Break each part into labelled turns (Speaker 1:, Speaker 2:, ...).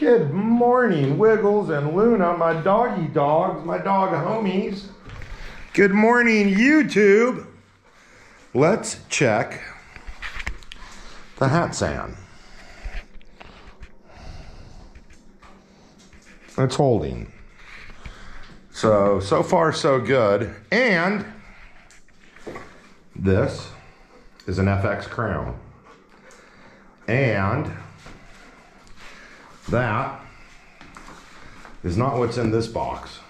Speaker 1: Good morning, Wiggles and Luna, my doggy dogs, my dog homies. Good morning, YouTube. Let's check the hat stand. It's holding. So far so good. And this is an FX crown. And that is not what's in this box.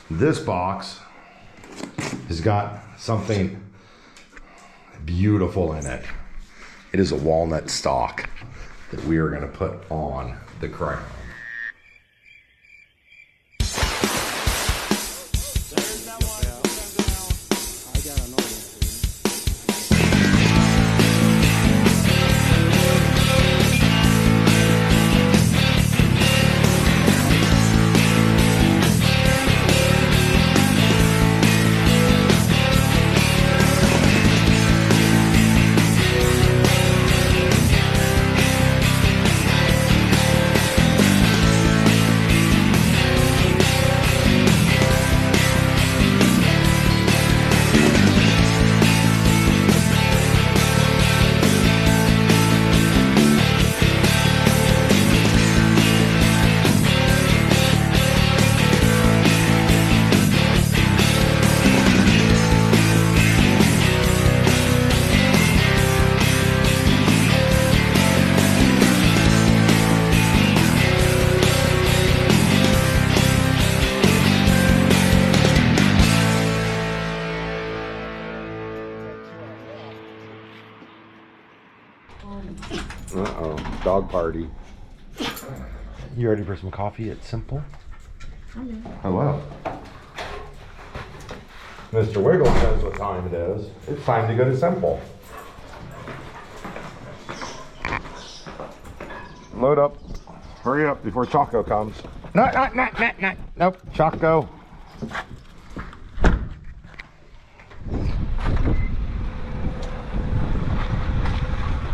Speaker 1: This box has got something beautiful in it. It is a walnut stock that we are going to put on the crown. Uh-oh, dog party. You ready for some coffee at Simple? Hello. Mr. Wiggle knows what time it is. It's time to go to Simple. Load up. Hurry up before Choco comes. No. Nope, Choco.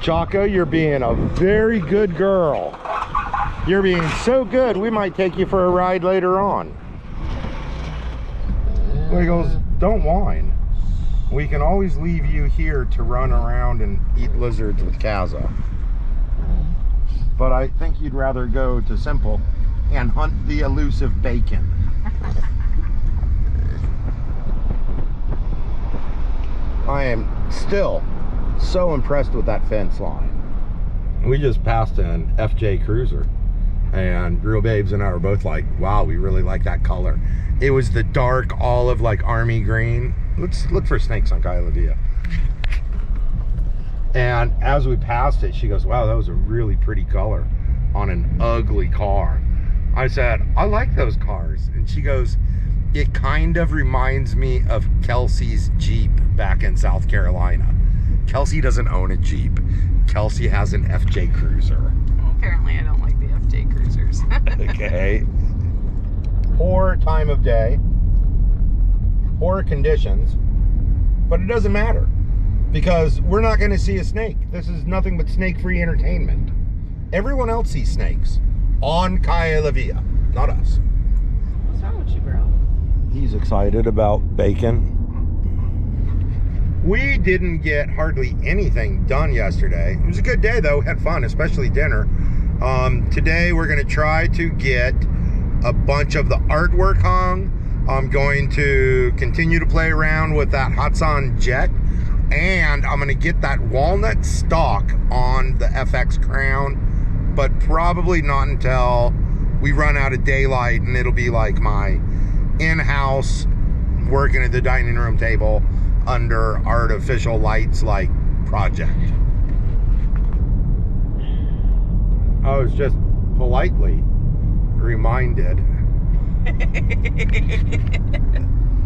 Speaker 1: Choco, you're being a very good girl. You're being so good, we might take you for a ride later on. Wiggles, don't whine. We can always leave you here to run around and eat lizards with Kaza. But I think you'd rather go to Simple and hunt the elusive bacon. I am still so impressed with that fence line. We just passed an FJ Cruiser and Real Babes and I were both like, wow, we really like that color. It was the dark olive, like army green. Let's look for snakes on Kailavia. And as we passed it, she goes, wow, that was a really pretty color on an ugly car. I said, I like those cars. And she goes, it kind of reminds me of Kelsey's Jeep back in South Carolina. Kelsey doesn't own a Jeep. Kelsey has an FJ Cruiser.
Speaker 2: Well, apparently I don't like the FJ Cruisers.
Speaker 1: Okay. Poor time of day. Poor conditions. But it doesn't matter. Because we're not going to see a snake. This is nothing but snake-free entertainment. Everyone else sees snakes. On Kailavia. Not us.
Speaker 2: What's wrong with you, bro?
Speaker 1: He's excited about bacon. We didn't get hardly anything done yesterday. It was a good day though, had fun, especially dinner. Today we're gonna try to get a bunch of the artwork hung. I'm going to continue to play around with that Hatsan jet, and I'm gonna get that walnut stock on the FX crown, but probably not until we run out of daylight, and it'll be like my in-house working at the dining room table under artificial lights like project. I was just politely reminded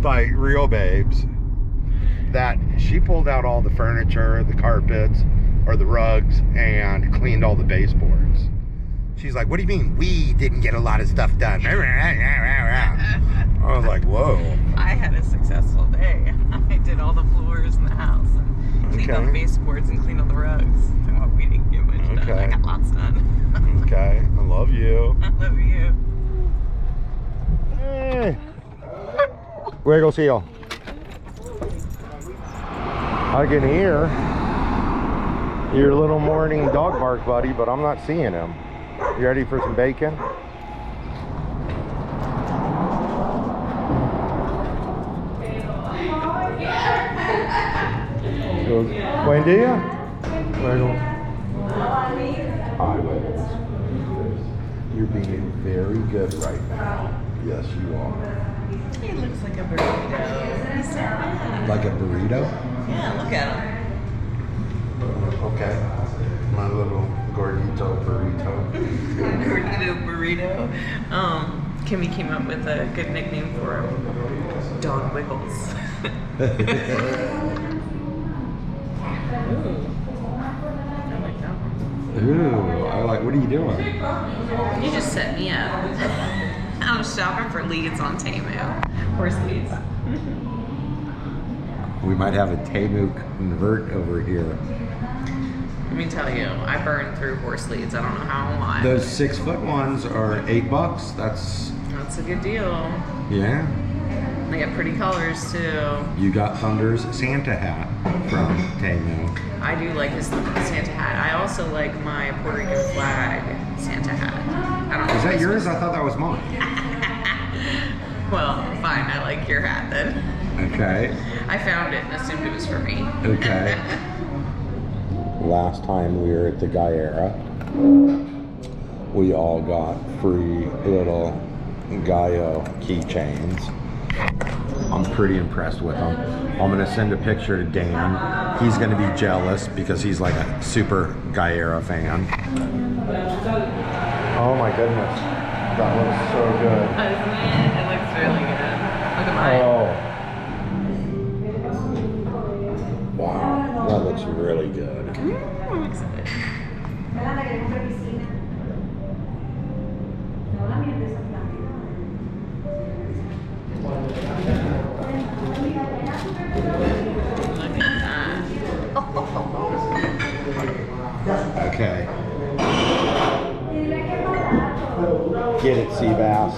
Speaker 1: by Real Babes that she pulled out all the furniture, the carpets, or the rugs, and cleaned all the baseboards. She's like, what do you mean we didn't get a lot of stuff done? I was like, whoa.
Speaker 2: I had a successful day. I did all the floors in the house and cleaned all the baseboards and cleaned all the rugs. And what we didn't get much done. I got lots done.
Speaker 1: Okay, I love Wiggles heel. I can hear your little morning dog bark, buddy, but I'm not seeing him. You ready for some bacon? Buen dia. Wiggles. Hi, Wiggles. You're being very good right now. Yes, you are.
Speaker 2: He looks like a burrito. He's so bad.
Speaker 1: Like a burrito?
Speaker 2: Yeah, look at him.
Speaker 1: Okay. My little gordito burrito.
Speaker 2: Gordito burrito. Kimmy came up with a good nickname for him. Dog Wiggles. Ooh. I like that one.
Speaker 1: Ooh, I like, what are you doing?
Speaker 2: You just set me up. I'm shopping for leads on Temu. Horse leads.
Speaker 1: We might have a Temu convert over here.
Speaker 2: Let me tell you, I burned through horse leads. I don't know how and why.
Speaker 1: Those 6 foot ones are $8. That's
Speaker 2: a good deal.
Speaker 1: yeah.
Speaker 2: They got pretty colors too.
Speaker 1: You got Thunder's Santa hat from Temu.
Speaker 2: I do like his Santa hat. I also like my Puerto Rican flag Santa hat. I don't know.
Speaker 1: Is that yours? I thought that was mine.
Speaker 2: Well, fine. I like your hat then.
Speaker 1: Okay.
Speaker 2: I found it and assumed it was for me.
Speaker 1: Okay. Last time we were at the Guyera, we all got free little Gaio keychains. I'm pretty impressed with them. I'm gonna send a picture to Dan. He's gonna be jealous because he's like a super Guyera fan. Oh my goodness, that looks so good.
Speaker 2: Isn't it? It looks really good. Look at mine.
Speaker 1: Oh. Wow, that looks really good.
Speaker 2: I'm excited. Look at that.
Speaker 1: Okay. Get it, Seabass.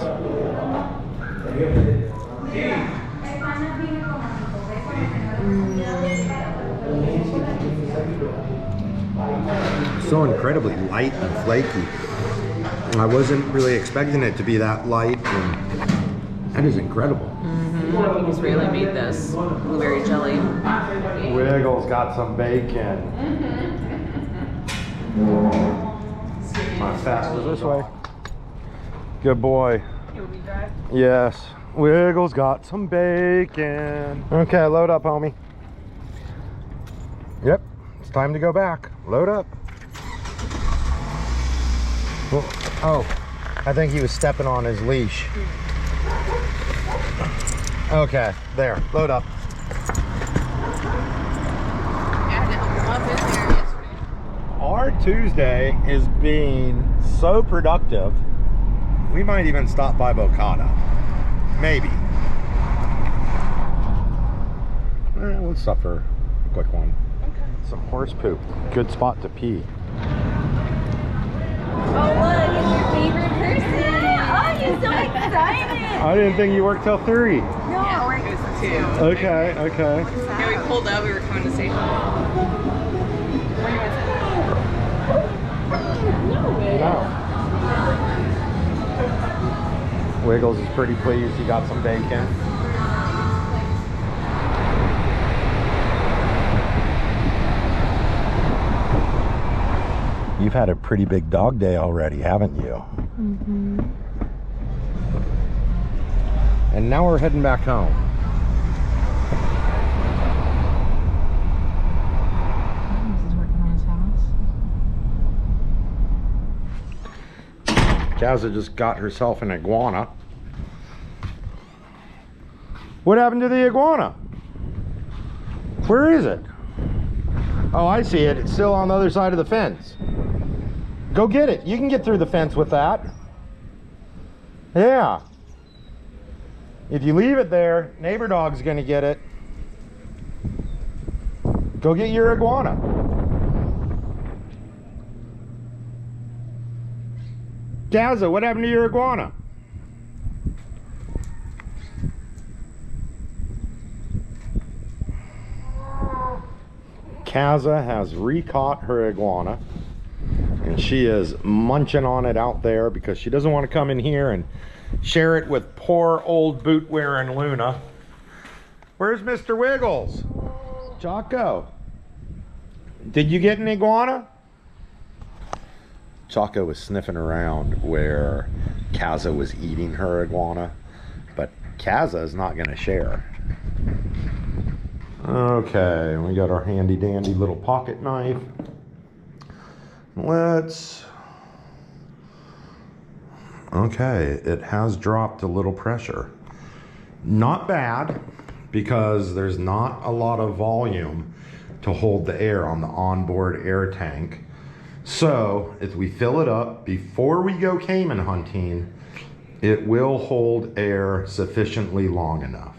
Speaker 1: So incredibly light and flaky. I wasn't really expecting it to be that light, and that is incredible.
Speaker 2: I think he's really made this blueberry jelly.
Speaker 1: Wiggles got some bacon. My fast was this way. Good boy. Yes. Wiggles got some bacon. Okay, load up, homie. Yep, it's time to go back. Load up. Oh, I think he was stepping on his leash. Okay, there, load up. Our Tuesday is being so productive, we might even stop by Bocata. Maybe. We'll stop for a quick one.
Speaker 2: Okay.
Speaker 1: Some horse poop. Good spot to pee.
Speaker 3: Oh, look, it's your favorite person. Oh, you're so excited.
Speaker 1: I didn't think you worked till 3.
Speaker 3: No,
Speaker 2: Yeah, it was 2.
Speaker 1: Okay, okay.
Speaker 2: Yeah, we pulled up. We were coming to station.
Speaker 1: No. Wiggles is pretty pleased. He got some bacon. You've had a pretty big dog day already, haven't you?
Speaker 3: Mm-hmm.
Speaker 1: And now we're heading back home.
Speaker 3: This is working on his house.
Speaker 1: Kazza just got herself an iguana. What happened to the iguana? Where is it? Oh, I see it. It's still on the other side of the fence. Go get it. You can get through the fence with that. Yeah. If you leave it there, neighbor dog's gonna get it. Go get your iguana. Kazza, what happened to your iguana? Kaza has recaught her iguana, and she is munching on it out there because she doesn't want to come in here and share it with poor old boot-wearing Luna. Where's Mr. Wiggles? Choco, did you get an iguana? Choco was sniffing around where Kaza was eating her iguana, but Kaza is not going to share. Okay, we got our handy dandy little pocket knife. Okay, it has dropped a little pressure. Not bad, because there's not a lot of volume to hold the air on the onboard air tank. So if we fill it up before we go caiman hunting, it will hold air sufficiently long enough.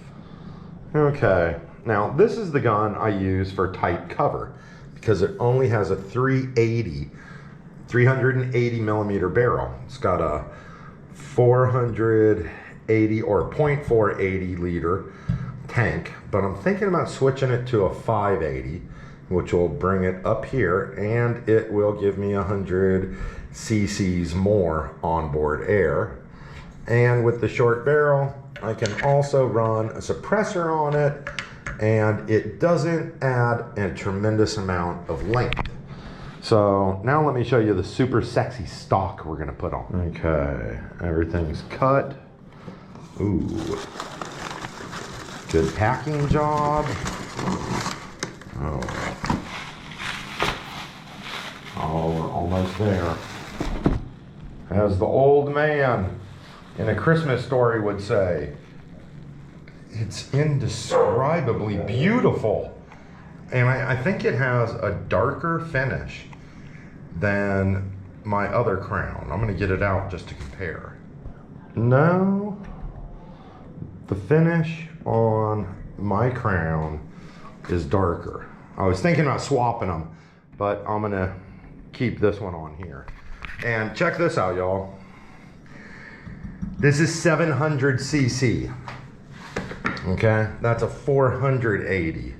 Speaker 1: Okay, now this is the gun I use for tight cover because it only has a 380 millimeter barrel. It's got a 480 or 0.480 liter tank, but I'm thinking about switching it to a 580, which will bring it up here, and it will give me 100 cc's more onboard air. And with the short barrel, I can also run a suppressor on it, and it doesn't add a tremendous amount of length. So now let me show you the super sexy stock we're gonna put on. Okay, everything's cut. Ooh, good packing job. Oh, we're almost there. As the old man in A Christmas Story would say, it's indescribably beautiful. And I think it has a darker finish than my other crown. I'm gonna get it out just to compare. No, the finish on my crown is darker. I was thinking about swapping them, but I'm gonna keep this one on here. And check this out, y'all. This is 700 cc. Okay, that's a 480.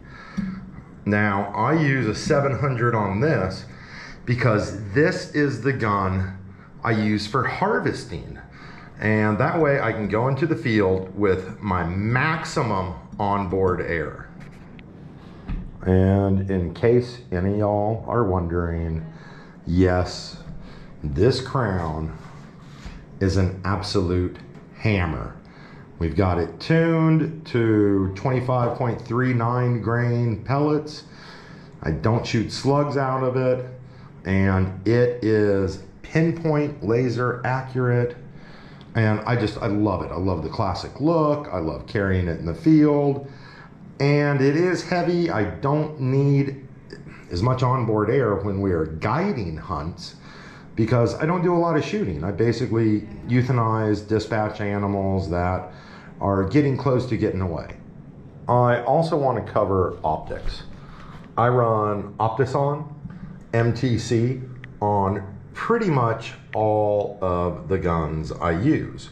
Speaker 1: Now I use a 700 on this because this is the gun I use for harvesting. And that way I can go into the field with my maximum onboard air. And in case any of y'all are wondering, yes, this crown is an absolute hammer. We've got it tuned to 25.39 grain pellets. I don't shoot slugs out of it, and it is pinpoint laser accurate. And I love it. I love the classic look. I love carrying it in the field. And it is heavy. I don't need as much onboard air when we are guiding hunts because I don't do a lot of shooting. I basically euthanize, dispatch animals that are getting close to getting away. I also want to cover optics. I run Optison MTC on pretty much all of the guns I use.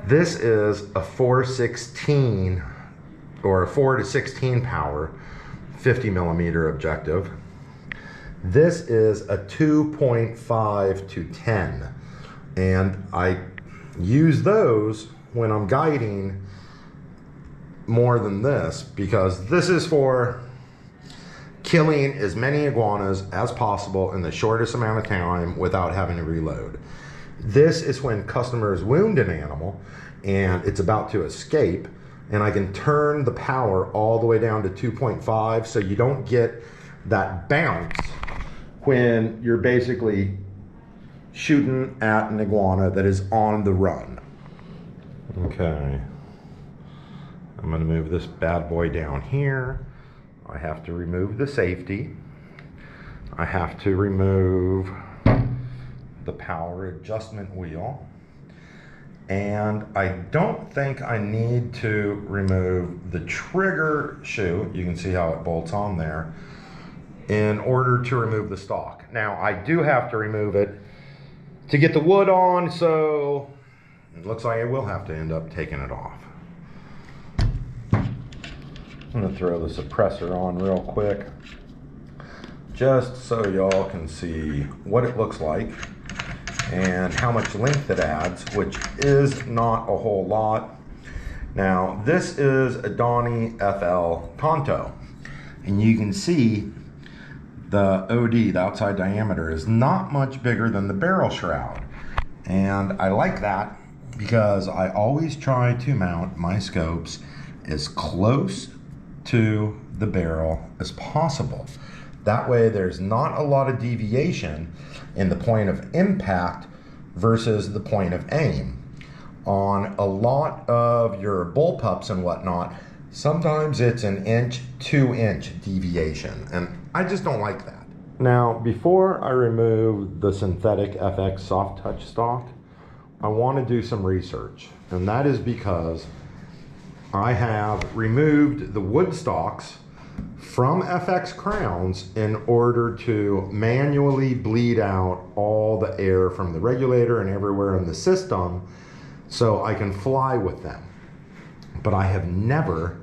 Speaker 1: This is a 416 or a 4 to 16 power 50 millimeter objective. This is a 2.5 to 10, and I use those when I'm guiding more than this because this is for killing as many iguanas as possible in the shortest amount of time without having to reload. This is when customers wound an animal and it's about to escape, and I can turn the power all the way down to 2.5 so you don't get that bounce when you're basically shooting at an iguana that is on the run. Okay, I'm gonna move this bad boy down here. I have to remove the safety. I have to remove the power adjustment wheel. And I don't think I need to remove the trigger shoe. You can see how it bolts on there in order to remove the stock. Now I do have to remove it to get the wood on, so it looks like I will have to end up taking it off. I'm gonna throw the suppressor on real quick, just so y'all can see what it looks like and how much length it adds, which is not a whole lot. Now, this is a Donnie FL Tonto, and you can see the OD, the outside diameter, is not much bigger than the barrel shroud. And I like that because I always try to mount my scopes as close to the barrel as possible. That way there's not a lot of deviation in the point of impact versus the point of aim. On a lot of your bullpups and whatnot, sometimes it's an inch, 2-inch deviation, and I just don't like that. Now, before I remove the synthetic FX soft touch stock, I want to do some research, and that is because I have removed the wood stocks from FX crowns in order to manually bleed out all the air from the regulator and everywhere in the system so I can fly with them. But I have never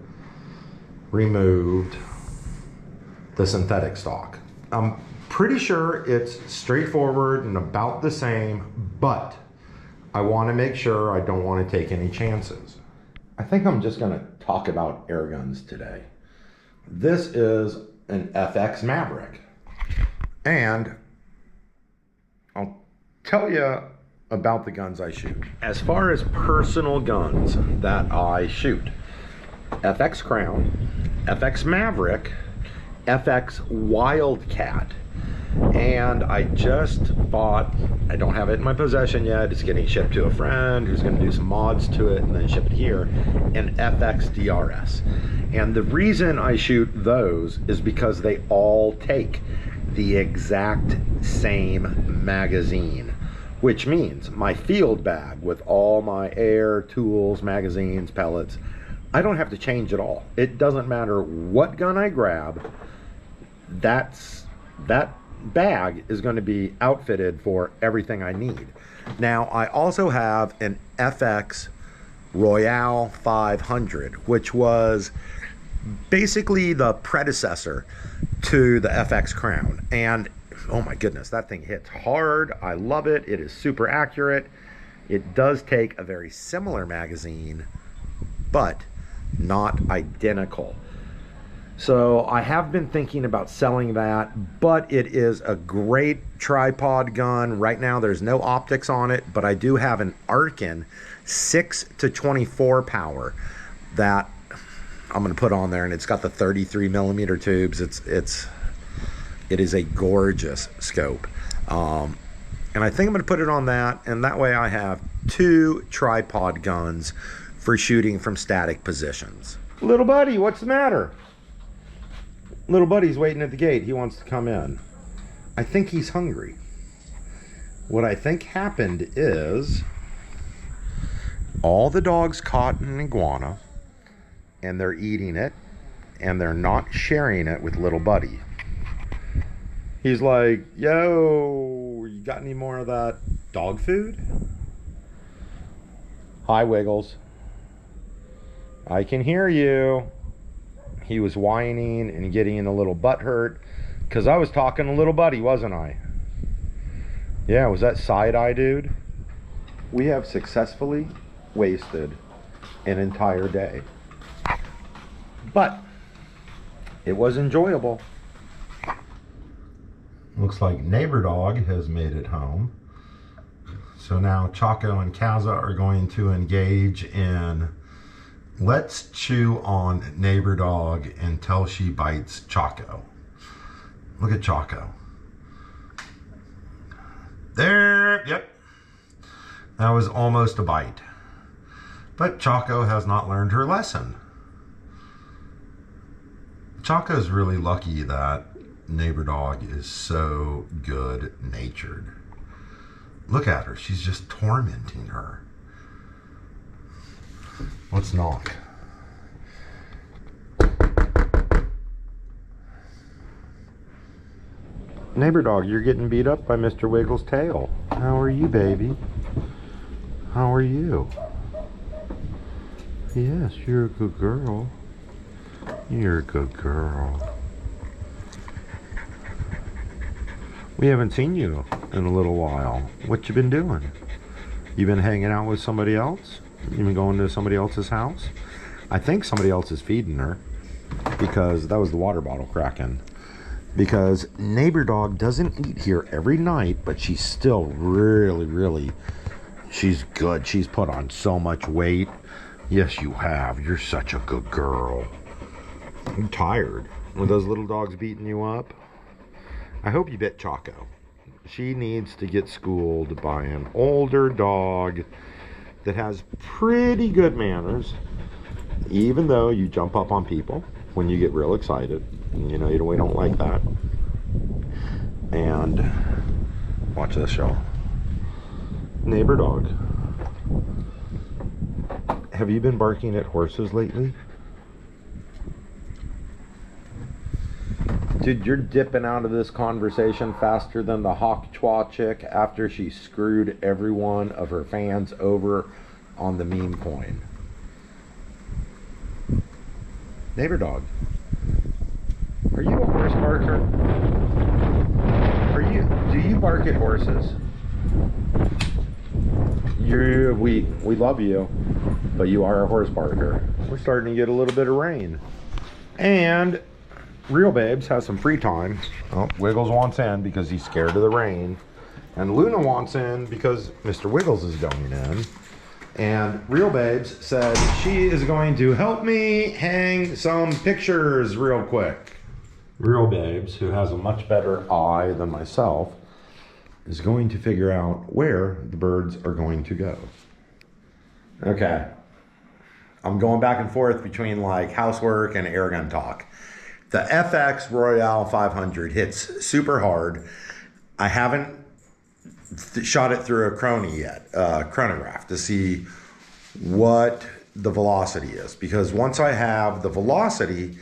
Speaker 1: removed the synthetic stock. I'm pretty sure it's straightforward and about the same, but I want to make sure I don't want to take any chances. I think I'm just going to talk about air guns today. This is an FX Maverick, and I'll tell you about the guns I shoot. As far as personal guns that I shoot, FX Crown, FX Maverick, FX Wildcat, and I just bought, I don't have it in my possession yet, it's getting shipped to a friend who's going to do some mods to it and then ship it here, an FX DRS. And the reason I shoot those is because they all take the exact same magazine, which means my field bag with all my air, tools, magazines, pellets, I don't have to change at all. It doesn't matter what gun I grab, that bag is going to be outfitted for everything I need. Now, I also have an FX Royale 500, which was basically the predecessor to the FX Crown. And oh my goodness, that thing hits hard. I love it. It is super accurate. It does take a very similar magazine, but not identical. So I have been thinking about selling that, but it is a great tripod gun. Right now there's no optics on it, but I do have an Arkin 6-24 power that I'm going to put on there, and it's got the 33mm tubes. It is a gorgeous scope. And I think I'm going to put it on that, and that way I have 2 tripod guns for shooting from static positions. Little buddy, what's the matter? Little buddy's waiting at the gate. He wants to come in. I think he's hungry. What I think happened is all the dogs caught an iguana, and they're eating it, and they're not sharing it with little buddy. He's like, yo, you got any more of that dog food? Hi, Wiggles. I can hear you. He was whining and getting a little butthurt because I was talking to little buddy, wasn't I? Yeah, was that side-eye dude? We have successfully wasted an entire day. But it was enjoyable. Looks like neighbor dog has made it home. So now Chaco and Kaza are going to engage in let's chew on neighbor dog until she bites Chaco. Look at Chaco. There, yep. That was almost a bite. But Chaco has not learned her lesson. Chaco's really lucky that neighbor dog is so good natured. Look at her, she's just tormenting her. Let's knock. Neighbor dog, you're getting beat up by Mr. Wiggles' tail. How are you, baby? How are you? Yes, you're a good girl. You're a good girl. We haven't seen you in a little while. What you been doing? You been hanging out with somebody else? You been going to somebody else's house? I think somebody else is feeding her, because that was the water bottle cracking. Because neighbor dog doesn't eat here every night, but she's still really, she's good. She's put on so much weight. Yes, you have. You're such a good girl. I'm tired. Were those little dogs beating you up? I hope you bit Choco. She needs to get schooled by an older dog that has pretty good manners, even though you jump up on people when you get real excited. You know, we don't like that. And watch this, y'all. Neighbor dog. Have you been barking at horses lately? Dude, you're dipping out of this conversation faster than the hawk chwa chick after she screwed every one of her fans over on the meme coin. Neighbor dog. Are you a horse barker? Do you bark at horses? We love you, but you are a horse barker. We're starting to get a little bit of rain. And Real Babes has some free time. Oh, Wiggles wants in because he's scared of the rain. And Luna wants in because Mr. Wiggles is going in. And Real Babes said she is going to help me hang some pictures real quick. Real Babes, who has a much better eye than myself, is going to figure out where the birds are going to go. Okay. I'm going back and forth between like housework and airgun talk. The FX Royale 500 hits super hard. I haven't shot it through a chronograph to see what the velocity is, because once I have the velocity,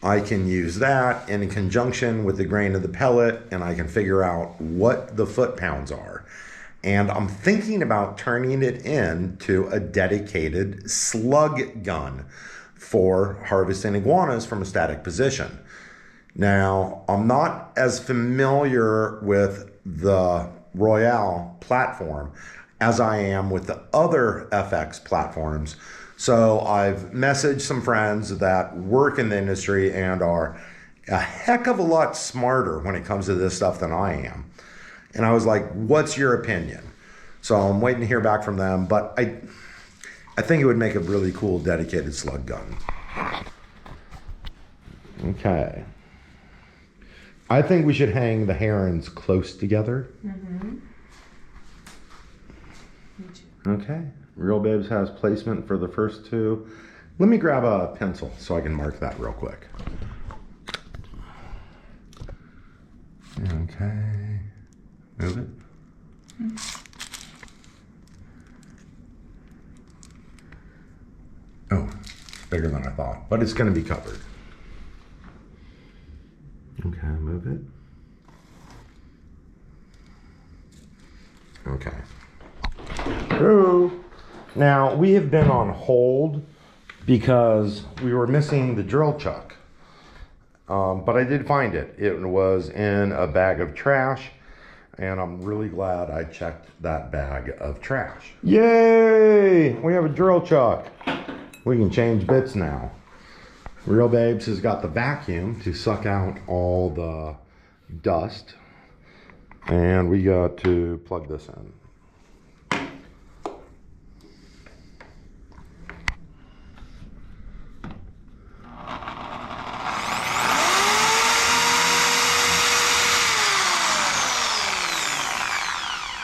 Speaker 1: I can use that in conjunction with the grain of the pellet, and I can figure out what the foot pounds are. And I'm thinking about turning it into a dedicated slug gun for harvesting iguanas from a static position. Now, I'm not as familiar with the Royale platform as I am with the other FX platforms. So I've messaged some friends that work in the industry and are a heck of a lot smarter when it comes to this stuff than I am. And I was like, what's your opinion? So I'm waiting to hear back from them, but I think it would make a really cool dedicated slug gun. Okay. I think we should hang the herons close together.
Speaker 2: Mm-hmm.
Speaker 1: Okay. Real Babes has placement for the first two. Let me grab a pencil so I can mark that real quick. Okay. Move it. Oh, it's bigger than I thought, but it's going to be covered. Okay, move it. Okay. Hello. Now, we have been on hold because we were missing the drill chuck. But I did find it. It was in a bag of trash, and I'm really glad I checked that bag of trash. Yay! We have a drill chuck. We can change bits now. Real Babes has got the vacuum to suck out all the dust, and we got to plug this in.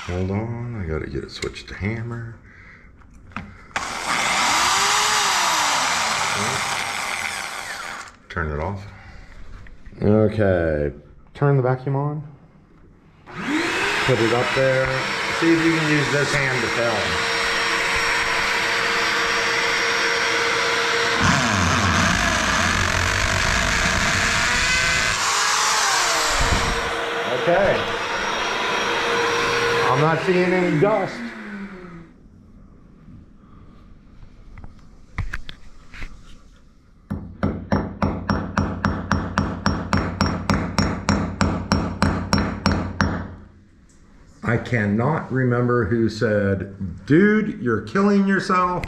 Speaker 1: Hold on, I gotta get it switched to hammer. Turn it off. Okay, turn the vacuum on. Put it up there. See if you can use this hand to film. Okay. I'm not seeing any dust. I cannot remember who said, dude, you're killing yourself.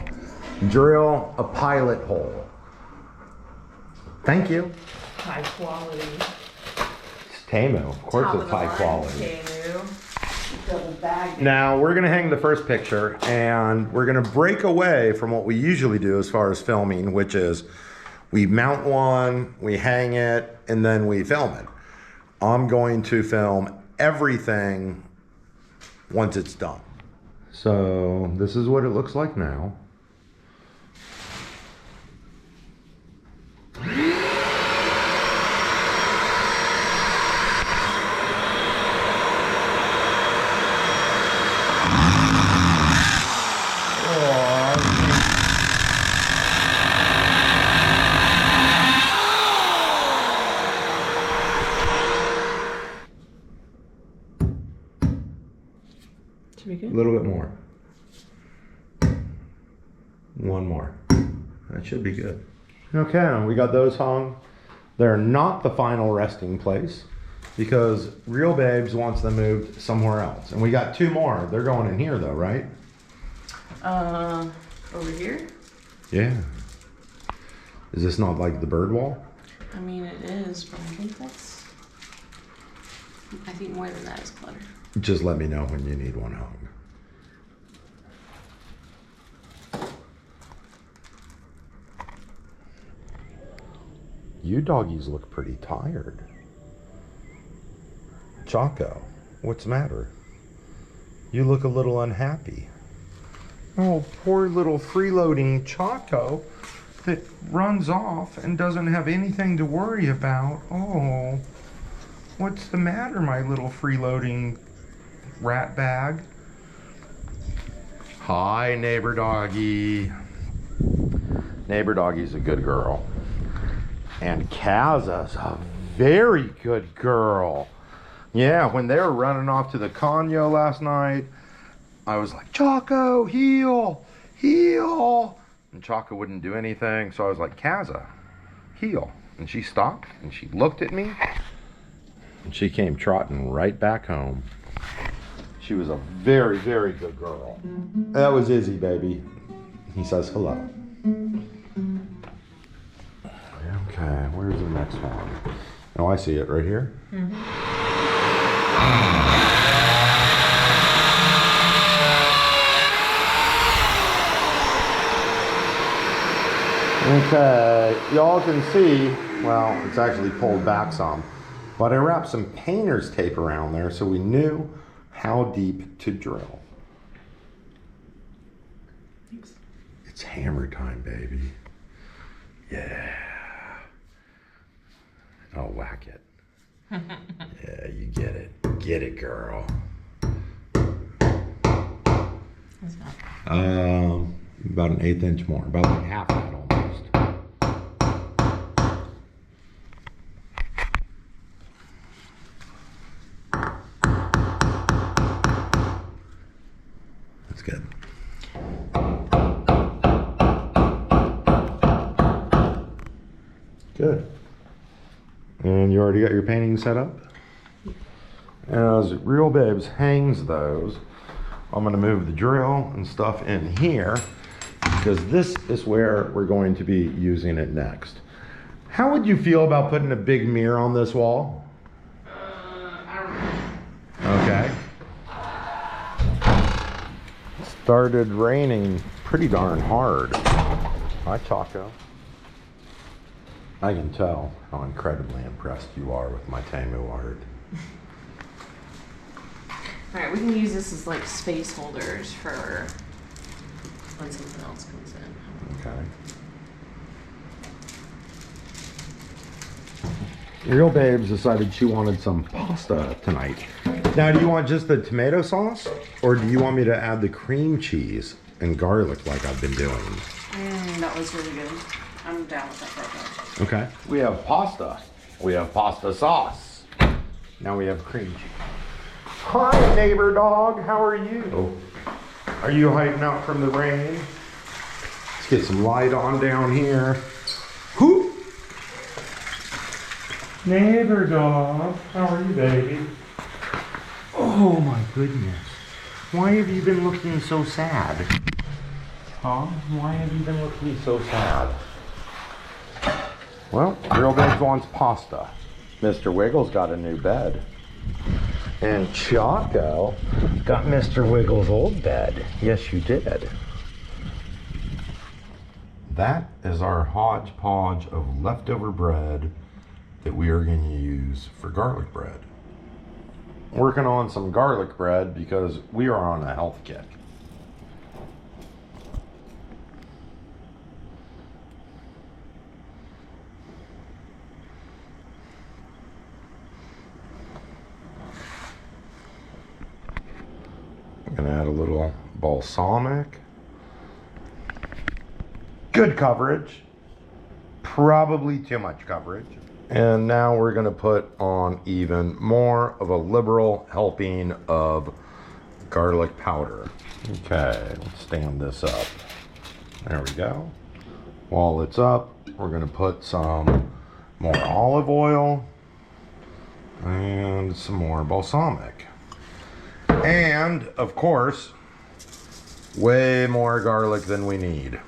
Speaker 1: Drill a pilot hole. Thank you.
Speaker 2: High quality.
Speaker 1: It's Temu. Of course
Speaker 2: Top
Speaker 1: it's
Speaker 2: of the
Speaker 1: high
Speaker 2: line,
Speaker 1: quality.
Speaker 2: Temu. Double bag.
Speaker 1: Now we're gonna hang the first picture and we're gonna break away from what we usually do as far as filming, which is we mount one, we hang it, and then we film it. I'm going to film everything once it's done. So this is what it looks like now.
Speaker 2: Should be good.
Speaker 1: A little bit more. One more. That should be good. Okay, we got those hung. They're not the final resting place because Real Babes wants them moved somewhere else. And we got two more. They're going in here though, right?
Speaker 2: Over here?
Speaker 1: Yeah. Is this not like the bird wall?
Speaker 2: I mean, it is, but I think more than that is clutter.
Speaker 1: Just let me know when you need one hung. You doggies look pretty tired. Choco, what's the matter? You look a little unhappy. Oh, poor little freeloading Choco that runs off and doesn't have anything to worry about. Oh, what's the matter, my little freeloading rat bag? Hi, neighbor doggy. Neighbor doggy's a good girl. And Kaza's a very good girl. Yeah, when they were running off to the conyo last night, I was like, Choco, heel, heel. And Choco wouldn't do anything, so I was like, Kaza, heel. And she stopped, and she looked at me, and she came trotting right back home. She was a very, very good girl. That was Izzy, baby. He says hello. Okay, where's the next one? Oh, I see it right here. Okay, y'all can see, well, it's actually pulled back some, but I wrapped some painter's tape around there so we knew how deep to drill.
Speaker 2: Thanks.
Speaker 1: It's hammer time, baby. Yeah. I'll whack it. Yeah, you get it. Get it, girl.
Speaker 2: What's that?
Speaker 1: About an 1/8 inch more. About like half that almost. That's good. Good. And you already got your painting set up? As Real Babes hangs those, I'm gonna move the drill and stuff in here because this is where we're going to be using it next. How would you feel about putting a big mirror on this wall?
Speaker 2: I don't know.
Speaker 1: Okay. Started raining pretty darn hard. Hi, Choco. I can tell how incredibly impressed you are with my Temu art.
Speaker 2: Alright, we can use this as like space holders for when something else comes in.
Speaker 1: Okay. Real Babes decided she wanted some pasta tonight. Now, do you want just the tomato sauce? Or do you want me to add the cream cheese and garlic like I've been doing?
Speaker 2: That was really good. I'm down with that project.
Speaker 1: Okay. We have pasta. We have pasta sauce. Now we have cream cheese. Hi, neighbor dog. How are you? Are you hiding out from the rain? Let's get some light on down here. Whoop. Neighbor dog. How are you, baby? Oh. Oh my goodness. Why have you been looking so sad? Huh? Why have you been looking so sad? Well, Real Babes wants pasta. Mr. Wiggles got a new bed. And Choco got Mr. Wiggles' old bed. Yes, you did. That is our hodgepodge of leftover bread that we are going to use for garlic bread. Working on some garlic bread because we are on a health kick. I'm gonna add a little balsamic. Good coverage. Probably too much coverage. And now we're gonna put on even more of a liberal helping of garlic powder. Okay, let's stand this up. There we go. While it's up, we're gonna put some more olive oil and some more balsamic. And, of course, way more garlic than we need.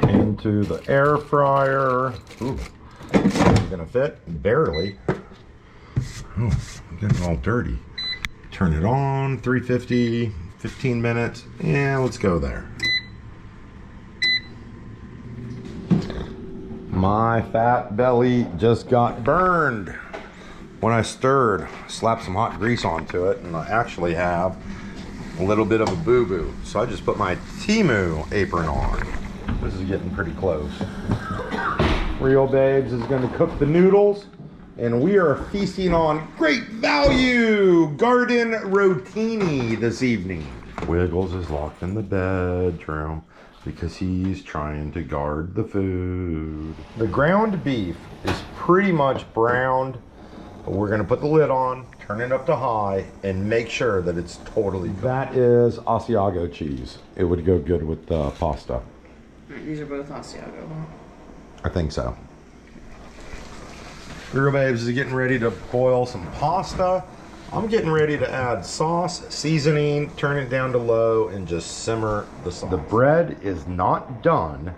Speaker 1: Into the air fryer. Ooh, it's gonna fit? Barely. Ooh, I'm getting all dirty. Turn it on, 350, 15 minutes. Yeah, let's go there. My fat belly just got burned. When I stirred, slapped some hot grease onto it, and I actually have a little bit of a boo-boo. So I just put my Temu apron on. This is getting pretty close. Real Babes is gonna cook the noodles, and we are feasting on great value garden rotini this evening. Wiggles is locked in the bedroom because he's trying to guard the food. The ground beef is pretty much browned. We're gonna put the lid on, turn it up to high, and make sure that it's totally cooked. That is Asiago cheese. It would go good with the pasta.
Speaker 2: These are both Asiago, huh?
Speaker 1: I think so. Real Babes is getting ready to boil some pasta. I'm getting ready to add sauce, seasoning, turn it down to low, and just simmer the sauce. The bread is not done,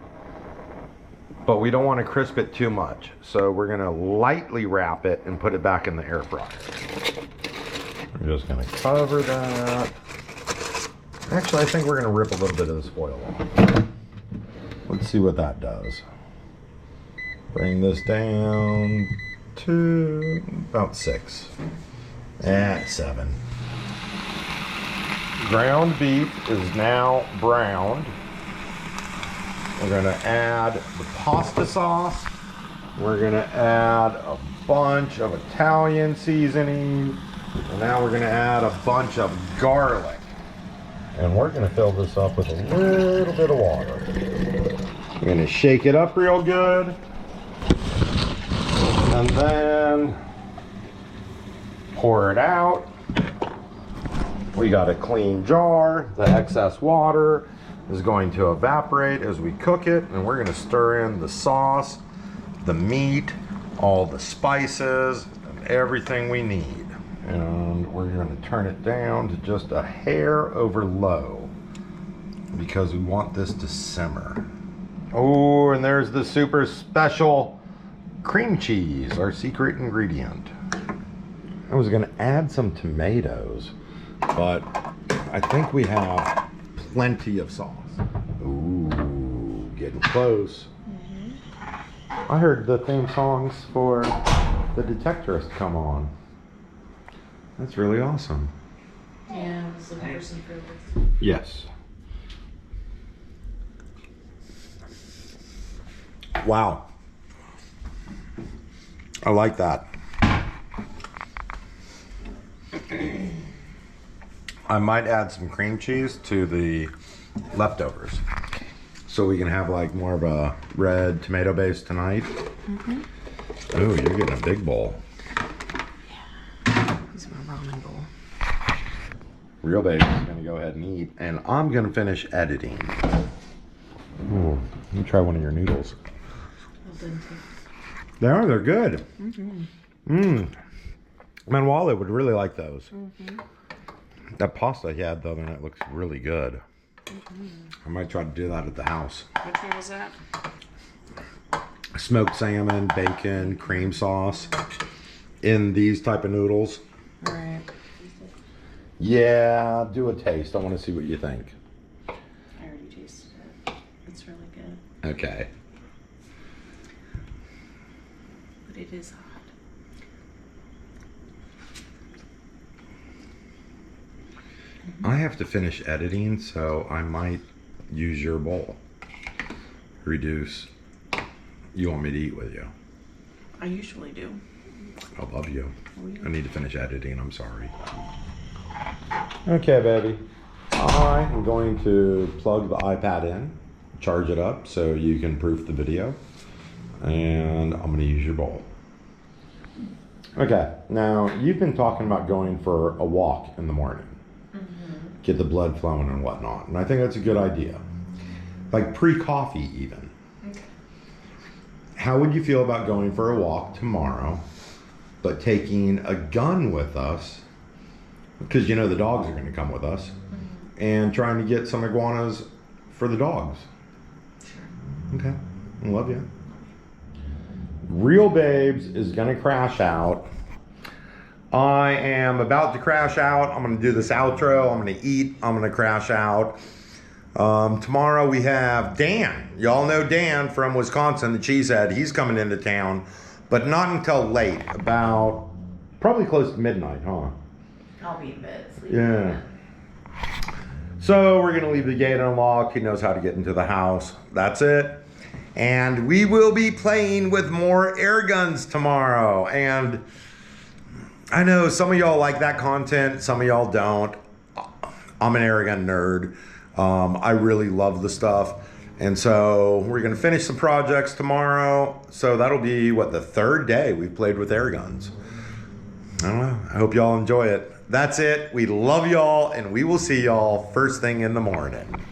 Speaker 1: but we don't want to crisp it too much. So we're gonna lightly wrap it and put it back in the air fryer. We're just gonna cover that. Actually, I think we're gonna rip a little bit of this foil off. Let's see what that does. Bring this down to about 6. 7. Ground beef is now browned. We're gonna add the pasta sauce. We're gonna add a bunch of Italian seasoning. And now we're gonna add a bunch of garlic. And we're gonna fill this up with a little bit of water. We're gonna shake it up real good. And then pour it out. We got a clean jar. The excess water is going to evaporate as we cook it, and we're going to stir in the sauce, the meat, all the spices, and everything we need. And we're going to turn it down to just a hair over low because we want this to simmer. Oh, and there's the super special cream cheese, our secret ingredient. I was going to add some tomatoes, but I think we have plenty of sauce. Ooh, getting close. I heard the theme songs for The Detectorist come on. That's really awesome.
Speaker 2: Yeah, I was looking for some fruit.
Speaker 1: Yes. Wow. I like that. I might add some cream cheese to the leftovers. So we can have like more of a red tomato base tonight. Mm-hmm. Oh, you're getting a big bowl.
Speaker 2: Yeah. This is my ramen bowl.
Speaker 1: Real Babes is gonna go ahead and eat, and I'm gonna finish editing. Ooh, let me try one of your noodles.
Speaker 2: Well done, too.
Speaker 1: They're good. Mm-hmm. Manuela would really like those. That pasta he had the other night looks really good. I might try to do that at the house.
Speaker 2: Which one was that?
Speaker 1: Smoked salmon, bacon, cream sauce in these type of noodles.
Speaker 2: All right.
Speaker 1: Yeah, do a taste. I want to see what you think.
Speaker 2: I already tasted it. It's really good.
Speaker 1: Okay.
Speaker 2: But it is hot.
Speaker 1: I have to finish editing, so I might use your bowl. Reduce. You want me to eat with you?
Speaker 2: I usually do.
Speaker 1: I love you.
Speaker 2: Oh, yeah.
Speaker 1: I need to finish editing. I'm sorry. Okay, baby. I am going to plug the iPad in, charge it up so you can proof the video, and I'm going to use your bowl. Okay, now you've been talking about going for a walk in the morning. Get the blood flowing and whatnot, and I think that's a good idea. Like pre-coffee even.
Speaker 2: Okay.
Speaker 1: How would you feel about going for a walk tomorrow, but taking a gun with us, because you know the dogs are going to come with us, and trying to get some iguanas for the dogs?
Speaker 2: Sure.
Speaker 1: Okay, I love you. Real Babes is going to crash out. I am about to crash out. I'm going to do this outro. I'm going to eat. I'm going to crash out. Tomorrow we have Dan. Y'all know Dan from Wisconsin, the cheesehead. He's coming into town, but not until late, about probably close to midnight, huh?
Speaker 2: I'll be in bed sleeping.
Speaker 1: Yeah. So we're going to leave the gate unlocked. He knows how to get into the house. That's it. And we will be playing with more air guns tomorrow. And I know some of y'all like that content, some of y'all don't. I'm an air gun nerd. I really love the stuff. And so we're going to finish some projects tomorrow. So that'll be, what, the third day we've played with air guns. I don't know. I hope y'all enjoy it. That's it. We love y'all, and we will see y'all first thing in the morning.